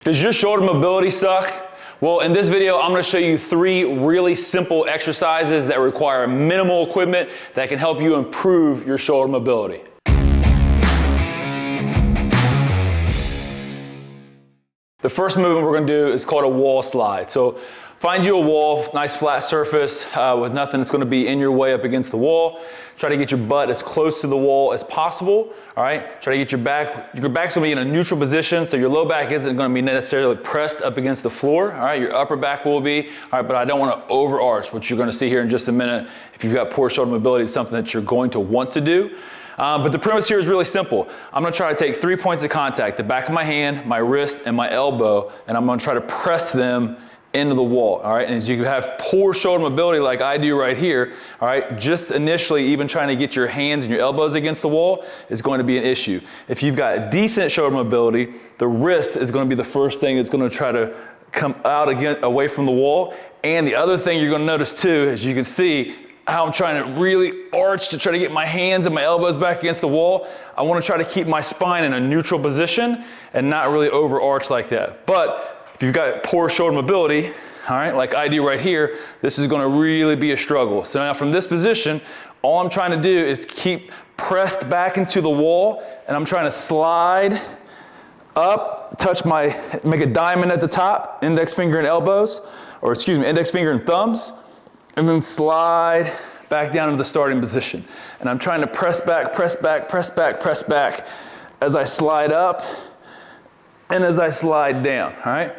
Does your shoulder mobility suck? Well, in this video, I'm gonna show you 3 really simple exercises that require minimal equipment that can help you improve your shoulder mobility. The first movement we're gonna do is called a wall slide. So find you a wall, nice flat surface with nothing that's gonna be in your way up against the wall. Try to get your butt as close to the wall as possible, all right? Try to get your back's gonna be in a neutral position, so your low back isn't gonna be necessarily pressed up against the floor, all right? Your upper back will be, all right, but I don't wanna overarch, which you're gonna see here in just a minute. If you've got poor shoulder mobility, it's something that you're going to want to do. But the premise here is really simple. I'm gonna try to take 3 points of contact, the back of my hand, my wrist, and my elbow, and I'm gonna try to press them into the wall, all right? And as you have poor shoulder mobility like I do right here, all right, just initially even trying to get your hands and your elbows against the wall is going to be an issue. If you've got decent shoulder mobility, the wrist is gonna be the first thing that's gonna try to come out again, away from the wall. And the other thing you're gonna notice too, as you can see, how I'm trying to really arch to try to get my hands and my elbows back against the wall. I wanna try to keep my spine in a neutral position and not really overarch like that. But if you've got poor shoulder mobility, all right, like I do right here, this is gonna really be a struggle. So now from this position, all I'm trying to do is keep pressed back into the wall, and I'm trying to slide up, make a diamond at the top, index finger and elbows, or excuse me, index finger and thumbs, and then slide back down into the starting position. And I'm trying to press back, press back, press back, press back as I slide up and as I slide down, all right?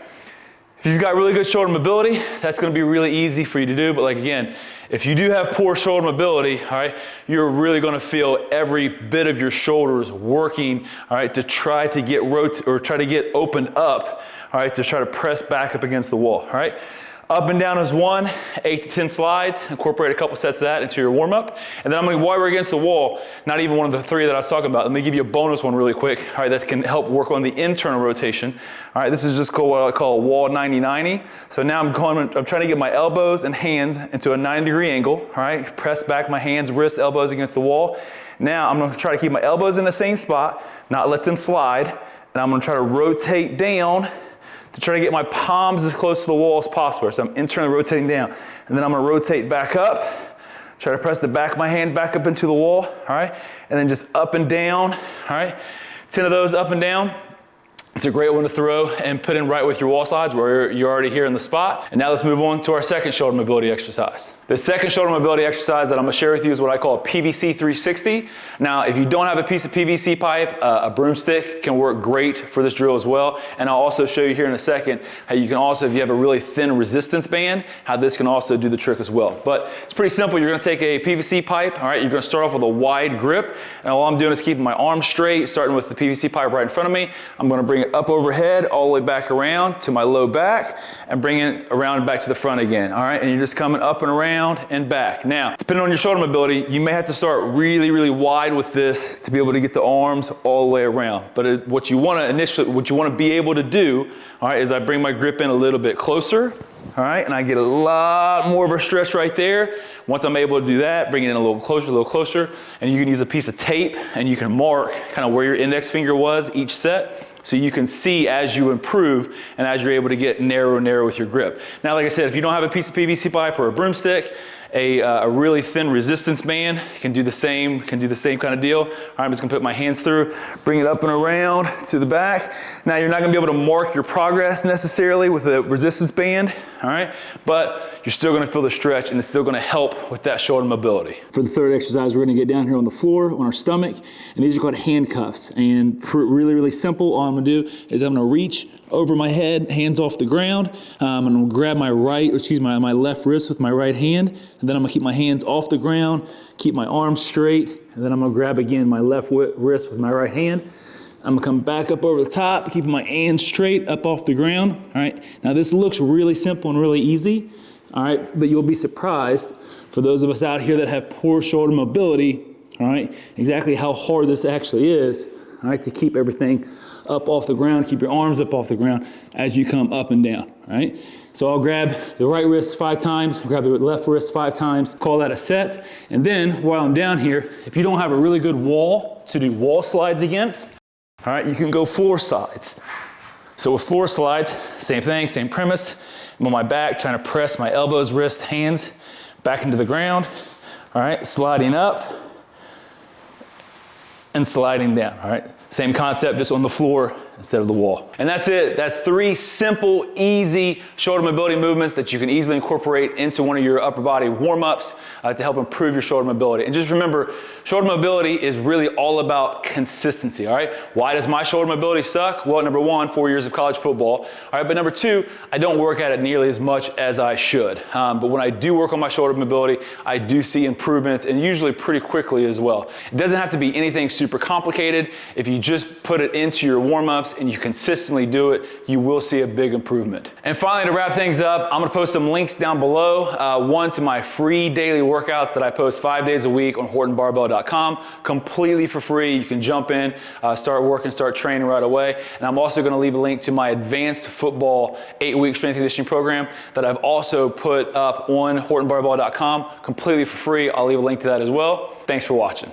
If you've got really good shoulder mobility, that's gonna be really easy for you to do, but like again, if you do have poor shoulder mobility, all right, you're really gonna feel every bit of your shoulders working, all right, to try to get try to get opened up, all right, to try to press back up against the wall, all right? Up and down is 1, 8 to 10 slides. Incorporate a couple sets of that into your warm up. And then I'm gonna, while we're against the wall, not even one of the 3 that I was talking about, let me give you a bonus one really quick, all right, that can help work on the internal rotation. All right, this is just called what I call a wall 90-90. So now I'm trying to get my elbows and hands into a 90-degree angle, all right? Press back my hands, wrist, elbows against the wall. Now I'm gonna try to keep my elbows in the same spot, not let them slide, and I'm gonna try to rotate down to try to get my palms as close to the wall as possible. So I'm internally rotating down. And then I'm gonna rotate back up, try to press the back of my hand back up into the wall, all right? And then just up and down, all right? 10 of those up and down. It's a great one to throw and put in right with your wall slides where you're already here in the spot. And now let's move on to our second shoulder mobility exercise. The second shoulder mobility exercise that I'm gonna share with you is what I call a PVC 360. Now, if you don't have a piece of PVC pipe, a broomstick can work great for this drill as well. And I'll also show you here in a second how you can also, if you have a really thin resistance band, how this can also do the trick as well. But it's pretty simple. You're gonna take a PVC pipe, all right? You're gonna start off with a wide grip. And all I'm doing is keeping my arms straight, starting with the PVC pipe right in front of me. I'm gonna bring it up overhead, all the way back around to my low back, and bring it around and back to the front again, all right? And you're just coming up and around and back. Now, depending on your shoulder mobility, you may have to start really, really wide with this to be able to get the arms all the way around. But what you wanna be able to do, all right, is I bring my grip in a little bit closer, all right? And I get a lot more of a stretch right there. Once I'm able to do that, bring it in a little closer, and you can use a piece of tape and you can mark kind of where your index finger was each set, so you can see as you improve and as you're able to get narrower and narrower with your grip. Now, like I said, if you don't have a piece of PVC pipe or a broomstick, a really thin resistance band can do the same kind of deal. All right, I'm just gonna put my hands through, bring it up and around to the back. Now, you're not gonna be able to mark your progress necessarily with a resistance band, all right? But you're still gonna feel the stretch and it's still gonna help with that shoulder mobility. For the third exercise, we're gonna get down here on the floor, on our stomach, and these are called handcuffs. And really, really simple, all I'm gonna do is I'm gonna reach over my head, hands off the ground. I'm gonna grab my my left wrist with my right hand, and then I'm gonna keep my hands off the ground, keep my arms straight, and then I'm gonna grab again my left wrist with my right hand. I'm gonna come back up over the top, keeping my hands straight up off the ground, all right? Now this looks really simple and really easy, all right? But you'll be surprised, for those of us out here that have poor shoulder mobility, all right, exactly how hard this actually is, all right, to keep everything up off the ground, keep your arms up off the ground as you come up and down, all right? So I'll grab the right wrist 5 times, grab the left wrist 5 times, call that a set. And then while I'm down here, if you don't have a really good wall to do wall slides against, all right, you can go floor slides. So with floor slides, same thing, same premise. I'm on my back, trying to press my elbows, wrists, hands back into the ground. All right, sliding up and sliding down, all right? Same concept, just on the floor instead of the wall. And that's it. That's 3 simple, easy shoulder mobility movements that you can easily incorporate into one of your upper body warm-ups to help improve your shoulder mobility. And just remember, shoulder mobility is really all about consistency, all right? Why does my shoulder mobility suck? Well, number 1, 4 years of college football, all right? But number 2, I don't work at it nearly as much as I should. But when I do work on my shoulder mobility, I do see improvements, and usually pretty quickly as well. It doesn't have to be anything super complicated. If you just put it into your warm-ups and you consistently do it, you will see a big improvement. And finally, to wrap things up, I'm gonna post some links down below. One to my free daily workouts that I post 5 days a week on HortonBarbell.com, completely for free. You can jump in, start working, start training right away. And I'm also gonna leave a link to my advanced football 8-week strength and conditioning program that I've also put up on HortonBarbell.com, completely for free. I'll leave a link to that as well. Thanks for watching.